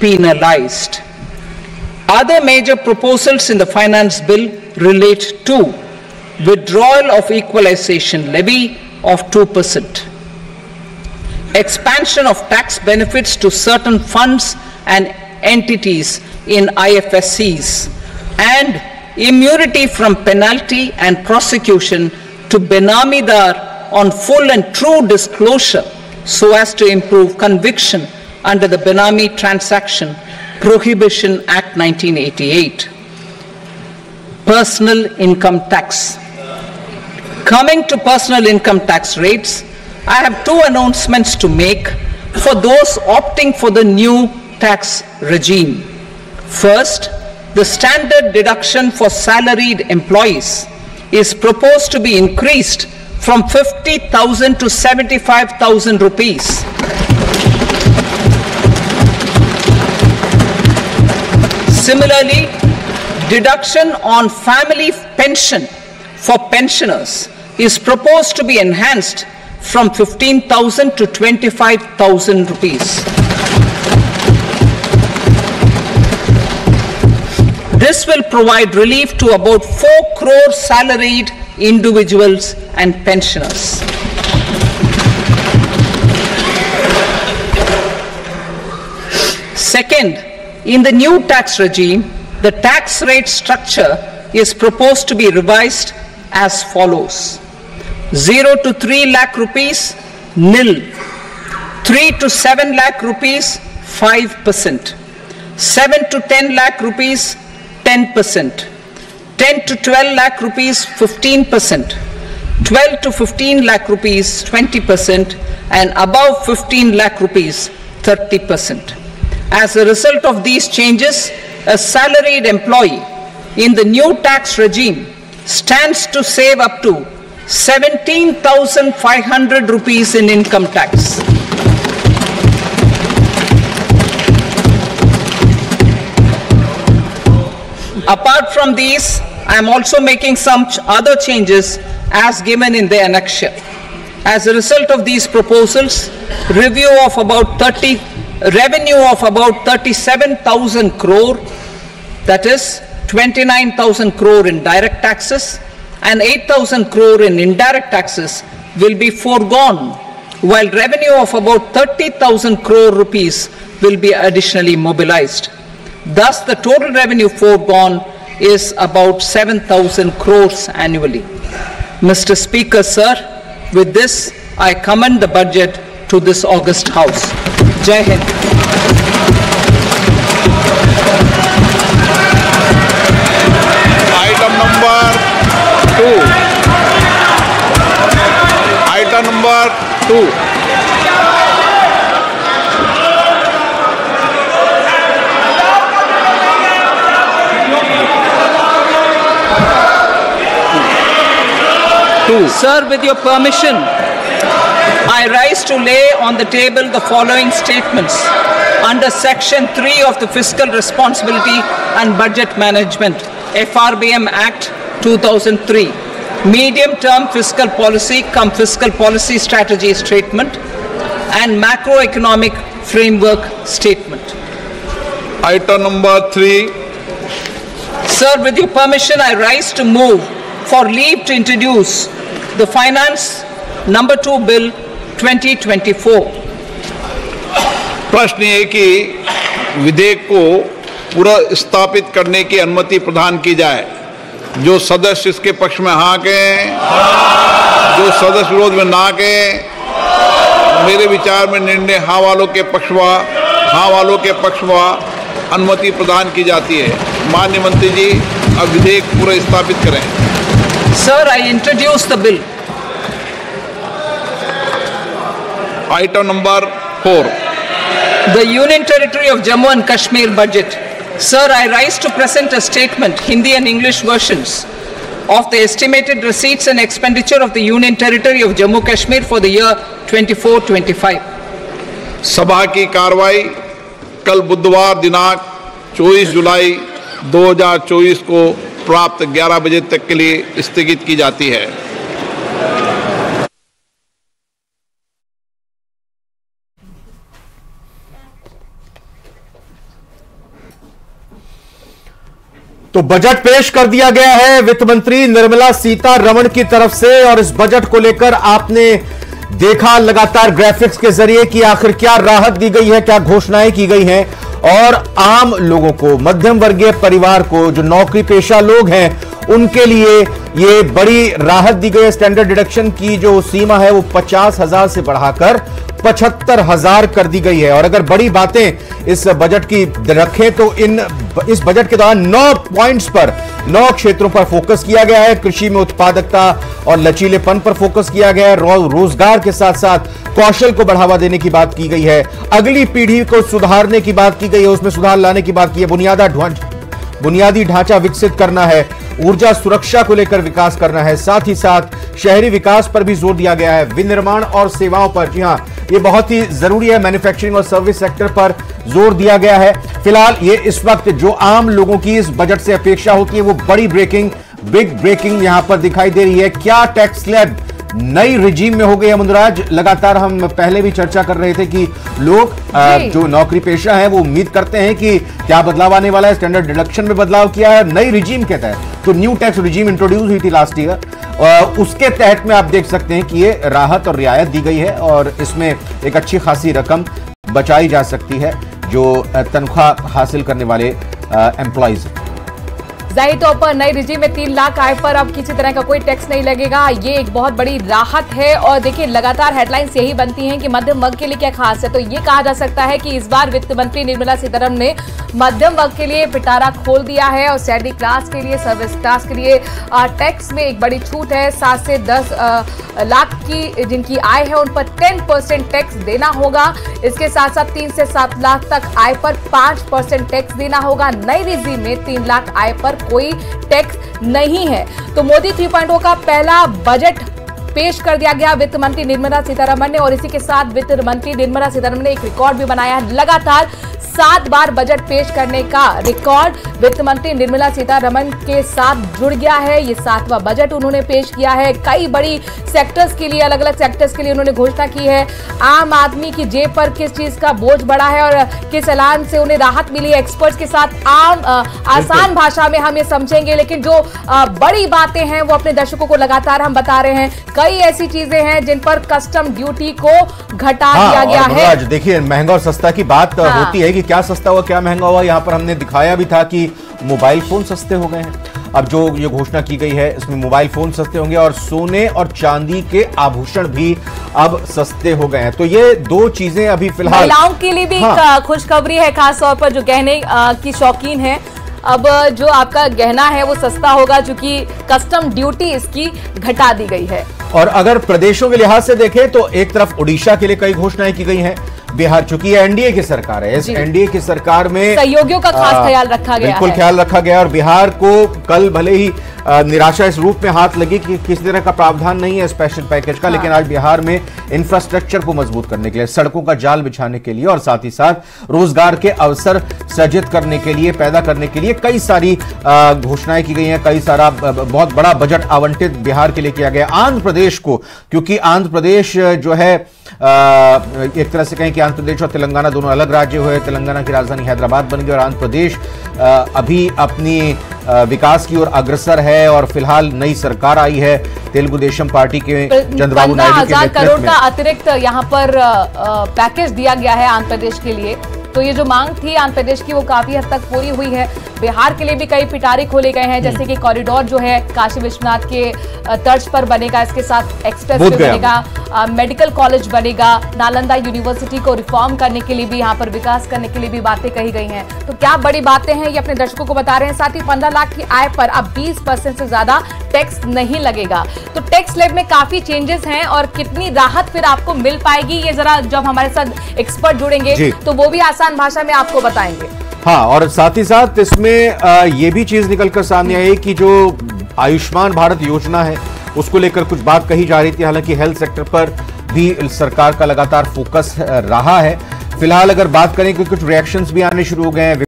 depenalized. Other major proposals in the finance bill relate to withdrawal of equalization levy of 2%, expansion of tax benefits to certain funds and entities in IFSCs, and immunity from penalty and prosecution to Benamidar on full and true disclosure so as to improve conviction under the Benami Transaction Prohibition Act 1988. Personal income tax. Coming to personal income tax rates, I have two announcements to make for those opting for the new tax regime. First, the standard deduction for salaried employees is proposed to be increased from 50,000 to 75,000 rupees. Similarly, deduction on family pension for pensioners is proposed to be enhanced from 15,000 to 25,000 rupees. This will provide relief to about 4 crore salaried individuals and pensioners. Second, in the new tax regime, the tax rate structure is proposed to be revised as follows: 0 to 3 lakh rupees, nil; 3 to 7 lakh rupees, 5%; 7 to 10 lakh rupees, 10%; 10 to 12 lakh rupees, 15%; 12 to 15 lakh rupees, 20%; and above 15 lakh rupees, 30%. As a result of these changes, a salaried employee in the new tax regime stands to save up to 17,500 rupees in income tax. Apart from these, I am also making some other changes as given in the annexure. As a result of these proposals, revenue of about 37,000 crore, that is 29,000 crore in direct taxes and 8,000 crore in indirect taxes, will be foregone, while revenue of about 30,000 crore rupees will be additionally mobilized. Thus, the total revenue foregone is about 7,000 crores annually. Mr. Speaker, sir, with this, I commend the budget to this august House. Jai Hind. Item number 2. Item number 2. Sir, with your permission, I rise to lay on the table the following statements under Section 3 of the Fiscal Responsibility and Budget Management, FRBM Act 2003, Medium-Term Fiscal Policy cum Fiscal Policy Strategy Statement and Macroeconomic Framework Statement. Item number 3. Sir, with your permission, I rise to move for leave to introduce the Finance Number 2 Bill 2024. प्रश्न ये कि विधेयक को पुनर्स्थापित करने की अनुमति प्रदान की जाए। जो सदस्य इसके पक्ष में हाँ कहें, जो सदस्य विरोध में ना कहें। मेरे विचार में निर्णय हाँ वालों के पक्ष में अनुमति प्रदान की जाती है। माननीय मंत्री जी, अब विधेयक पुनर्स्थापित करें। Sir, I introduce the bill. Item number 4. The Union Territory of Jammu and Kashmir budget. Sir, I rise to present a statement, Hindi and English versions, of the estimated receipts and expenditure of the Union Territory of Jammu and Kashmir for the year 24-25. सभा की कार्रवाई कल बुधवार दिनांक 24 जुलाई 2024 को प्राप्त 11 बजे तक के लिए स्थगित की जाती है। तो बजट पेश कर दिया गया है वित्त मंत्री निर्मला सीतारमण की तरफ से, और इस बजट को लेकर आपने देखा लगातार ग्राफिक्स के जरिए कि आखिर क्या राहत दी गई है, क्या घोषणाएं की गई हैं, और आम लोगों को, मध्यम वर्गीय परिवार को, जो नौकरी पेशा लोग हैं, उनके लिए ये बड़ी राहत दी गई है। स्टैंडर्ड डिडक्शन की जो सीमा है वो 50,000 से बढ़ाकर 75,000 कर दी गई है। और अगर बड़ी बातें इस बजट की रखें तो इस बजट के दौरान 9 पॉइंट्स पर 9 क्षेत्रों पर फोकस किया गया है। कृषि में उत्पादकता और लचीलेपन पर फोकस किया गया है। रोजगार के साथ साथ कौशल को बढ़ावा देने की बात की गई है। अगली पीढ़ी को सुधारने की बात की गई है, उसमें सुधार लाने की बात की है। बुनियादी ढांचा विकसित करना है, ऊर्जा सुरक्षा को लेकर विकास करना है, साथ ही साथ शहरी विकास पर भी जोर दिया गया है, विनिर्माण और सेवाओं पर, जी हां, ये बहुत ही जरूरी है, मैन्युफैक्चरिंग और सर्विस सेक्टर पर जोर दिया गया है। फिलहाल ये इस वक्त जो आम लोगों की इस बजट से अपेक्षा होती है वो बड़ी बिग ब्रेकिंग यहां पर दिखाई दे रही है। क्या टैक्स स्लैब नई रिजीम में हो गई है मुंदराज? लगातार हम पहले भी चर्चा कर रहे थे कि लोग जो नौकरी पेशा हैं वो उम्मीद करते हैं कि क्या बदलाव आने वाला है। स्टैंडर्ड डिडक्शन में बदलाव किया है नई रिजीम के तहत, तो न्यू टैक्स रिजीम इंट्रोड्यूस हुई थी लास्ट ईयर, उसके तहत में आप देख सकते हैं कि ये राहत और रियायत दी गई है और इसमें एक अच्छी खासी रकम बचाई जा सकती है जो तनख्वाह हासिल करने वाले एम्प्लॉइज। जाहिर तौर पर नई रिजीम में 3 लाख आय पर अब किसी तरह का कोई टैक्स नहीं लगेगा। ये एक बहुत बड़ी राहत है। और देखिए लगातार हेडलाइंस यही बनती हैं कि मध्यम वर्ग के लिए क्या खास है, तो ये कहा जा सकता है कि इस बार वित्त मंत्री निर्मला सीतारमण ने मध्यम वर्ग के लिए पिटारा खोल दिया है और सैलरी क्लास के लिए, सर्विस क्लास के लिए टैक्स में एक बड़ी छूट है। 7 से 10 लाख की जिनकी आय है उन पर 10% टैक्स देना होगा। इसके साथ साथ 3 से 7 लाख तक आय पर 5% टैक्स देना होगा। नई रिजीम में 3 लाख आय पर कोई टैक्स नहीं है। तो मोदी 3.0 का पहला बजट पेश कर दिया गया वित्त मंत्री निर्मला सीतारमण ने, और इसी के साथ वित्त मंत्री निर्मला सीतारमण ने एक रिकॉर्ड भी बनाया है। लगातार 7 बार बजट पेश करने का रिकॉर्ड वित्त मंत्री निर्मला सीतारमण के साथ जुड़ गया है। ये 7वां बजट उन्होंने पेश किया है। कई बड़ी सेक्टर्स के लिए, अलग अलग सेक्टर्स के लिए उन्होंने घोषणा की है। आम आदमी की जेब पर किस चीज का बोझ बढ़ा है और किस ऐलान से उन्हें राहत मिली है, एक्सपर्ट्स के साथ आसान भाषा में हम ये समझेंगे। लेकिन जो बड़ी बातें हैं वो अपने दर्शकों को लगातार हम बता रहे हैं। कई ऐसी चीजें हैं जिन पर कस्टम ड्यूटी को घटा दिया गया है। देखिए महंगा और सस्ता की बात होती है कि क्या सस्ता हुआ क्या महंगा हुआ। यहां पर हमने दिखाया भी था कि मोबाइल फोन सस्ते हो गए हैं। अब जो ये घोषणा की गई है इसमें मोबाइल फोन सस्ते होंगे और सोने और चांदी के आभूषण भी अब सस्ते हो गए हैं। तो ये 2 चीजें अभी फिलहाल महिलाओं के लिए भी खुशखबरी है, खासतौर पर जो गहने की शौकीन है। अब जो आपका गहना है वो सस्ता होगा क्योंकि कस्टम ड्यूटी इसकी घटा दी गई है। और अगर प्रदेशों के लिहाज से देखें तो एक तरफ ओडिशा के लिए कई घोषणाएं की गई हैं। बिहार, चूंकि एनडीए की सरकार है, इस एनडीए की सरकार में सहयोगियों का खास ख्याल रखा गया, बिल्कुल ख्याल रखा गया। और बिहार को कल भले ही निराशा इस रूप में हाथ लगी कि किसी तरह का प्रावधान नहीं है स्पेशल पैकेज का, लेकिन आज बिहार में इंफ्रास्ट्रक्चर को मजबूत करने के लिए, सड़कों का जाल बिछाने के लिए और साथ ही साथ रोजगार के अवसर सृजित करने के लिए, पैदा करने के लिए कई सारी घोषणाएं की गई हैं। कई सारा बहुत बड़ा बजट आवंटित बिहार के लिए किया गया। आंध्र प्रदेश को, क्योंकि आंध्र प्रदेश जो है एक तरह से कहें कि आंध्र प्रदेश और तेलंगाना दोनों अलग राज्य हुए। तेलंगाना की राजधानी हैदराबाद बन गई और आंध्र प्रदेश अभी अपनी विकास की ओर अग्रसर है और फिलहाल नई सरकार आई है तेलुगु देशम पार्टी के चंद्रबाबू नायडू के नेतृत्व में। 15,000 करोड़ का अतिरिक्त यहाँ पर पैकेज दिया गया है आंध्र प्रदेश के लिए। तो ये जो मांग थी आंध्र प्रदेश की वो काफी हद तक पूरी हुई है। बिहार के लिए भी कई पिटारे खोले गए हैं, जैसे कि कॉरिडोर जो है काशी विश्वनाथ के तर्ज पर बनेगा, इसके साथ एक्सप्रेस वे बनेगा, मेडिकल कॉलेज बनेगा, नालंदा यूनिवर्सिटी को रिफॉर्म करने के लिए भी, यहाँ पर विकास करने के लिए भी बातें कही गई हैं। तो क्या बड़ी बातें हैं ये अपने दर्शकों को बता रहे हैं। साथ ही 15 लाख की आय पर अब 20% से ज्यादा टैक्स नहीं लगेगा। तो टैक्स स्लैब में काफी चेंजेस हैं और कितनी राहत फिर आपको मिल पाएगी ये जरा जब हमारे साथ एक्सपर्ट जुड़ेंगे तो वो भी आसान भाषा में आपको बताएंगे। हाँ, और साथ ही साथ इसमें ये भी चीज निकलकर सामने आई कि जो आयुष्मान भारत योजना है उसको लेकर कुछ बात कही जा रही थी। हालांकि हेल्थ सेक्टर पर भी सरकार का लगातार फोकस रहा है। फिलहाल अगर बात करें कि कुछ रिएक्शंस भी आने शुरू हो गए हैं।